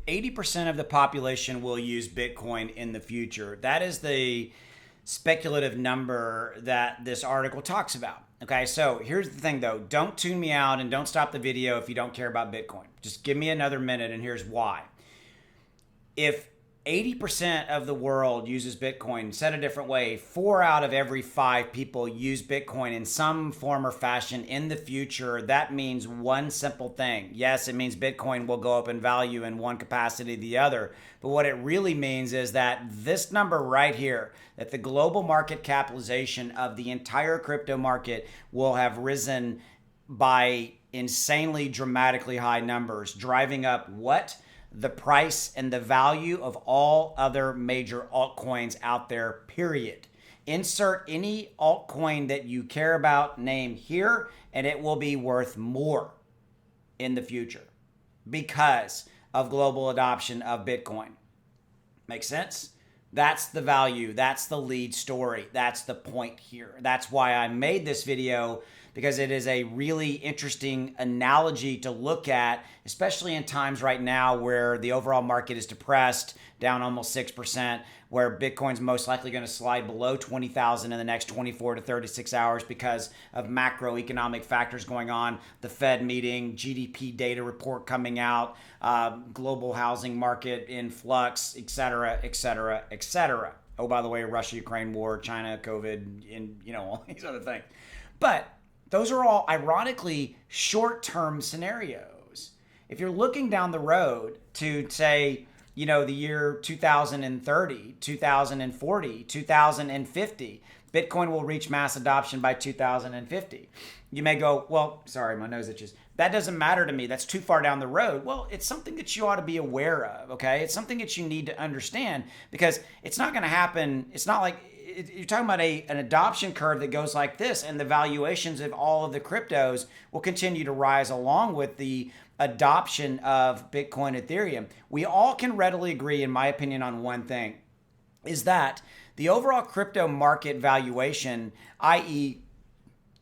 80% of the population will use Bitcoin in the future. That is the speculative number that this article talks about. Okay, so here's the thing though. Don't tune me out and don't stop the video if you don't care about Bitcoin. Just give me another minute, and here's why. If 80% of the world uses Bitcoin, said a different way, 4 out of every 5 people use Bitcoin in some form or fashion in the future. That means one simple thing. Yes, it means Bitcoin will go up in value in one capacity or the other. But what it really means is that this number right here, that the global market capitalization of the entire crypto market will have risen by insanely dramatically high numbers, driving up what? The price and the value of all other major altcoins out there, period. Insert any altcoin that you care about, name here, and it will be worth more in the future because of global adoption of Bitcoin. Make sense? That's the value. That's the lead story. That's the point here. That's why I made this video, because it is a really interesting analogy to look at, especially in times right now where the overall market is depressed, down almost 6%, where Bitcoin's most likely going to slide below 20,000 in the next 24 to 36 hours because of macroeconomic factors going on, the Fed meeting, GDP data report coming out, global housing market in flux, et cetera, et cetera, et cetera. Oh, by the way, Russia-Ukraine war, China, COVID, and all these other things. But those are all, ironically, short-term scenarios. If you're looking down the road to, say, the year 2030, 2040, 2050, Bitcoin will reach mass adoption by 2050. You may go, well, sorry, my nose itches. That doesn't matter to me. That's too far down the road. Well, it's something that you ought to be aware of, okay? It's something that you need to understand, because it's not going to happen. It's not like you're talking about an adoption curve that goes like this, and the valuations of all of the cryptos will continue to rise along with the adoption of Bitcoin, Ethereum. We all can readily agree, in my opinion, on one thing, is that the overall crypto market valuation, i.e.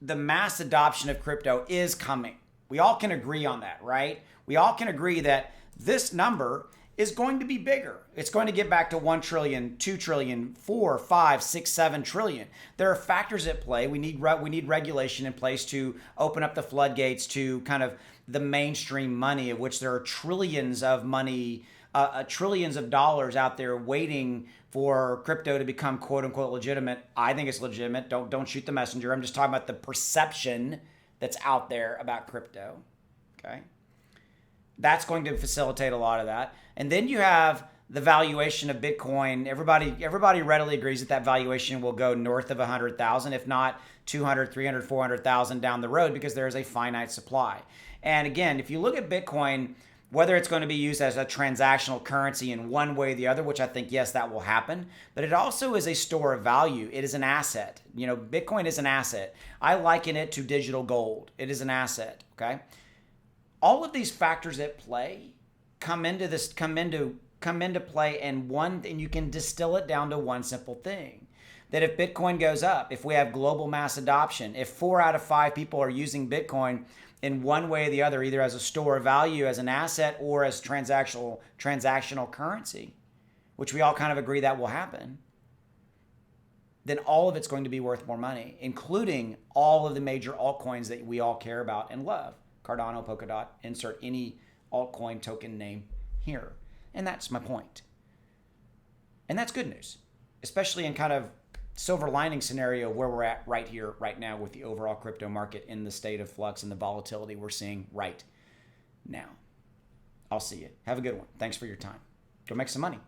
the mass adoption of crypto, is coming. We all can agree on that, right? We all can agree that this number is going to be bigger. It's going to get back to 1 trillion, 2 trillion, 4, 5, 6, 7 trillion. There are factors at play. We need regulation in place to open up the floodgates to kind of the mainstream money, of which there are trillions of money, trillions of dollars out there waiting for crypto to become quote unquote legitimate. I think it's legitimate. Don't shoot the messenger. I'm just talking about the perception that's out there about crypto. Okay. That's going to facilitate a lot of that. And then you have the valuation of Bitcoin. Everybody readily agrees that valuation will go north of 100,000, if not 200, 300, 400,000 down the road, because there is a finite supply. And again, if you look at Bitcoin, whether it's going to be used as a transactional currency in one way or the other, which I think, yes, that will happen, but it also is a store of value. It is an asset. Bitcoin is an asset. I liken it to digital gold. It is an asset, okay? All of these factors at play come into play, and you can distill it down to one simple thing: that if Bitcoin goes up, if we have global mass adoption, if 4 out of 5 people are using Bitcoin in one way or the other, either as a store of value, as an asset, or as transactional currency, which we all kind of agree that will happen, then all of it's going to be worth more money, including all of the major altcoins that we all care about and love. Cardano, Polkadot, insert any altcoin token name here. And that's my point. And that's good news, especially in kind of silver lining scenario where we're at right here, right now, with the overall crypto market in the state of flux and the volatility we're seeing right now. I'll see you. Have a good one. Thanks for your time. Go make some money.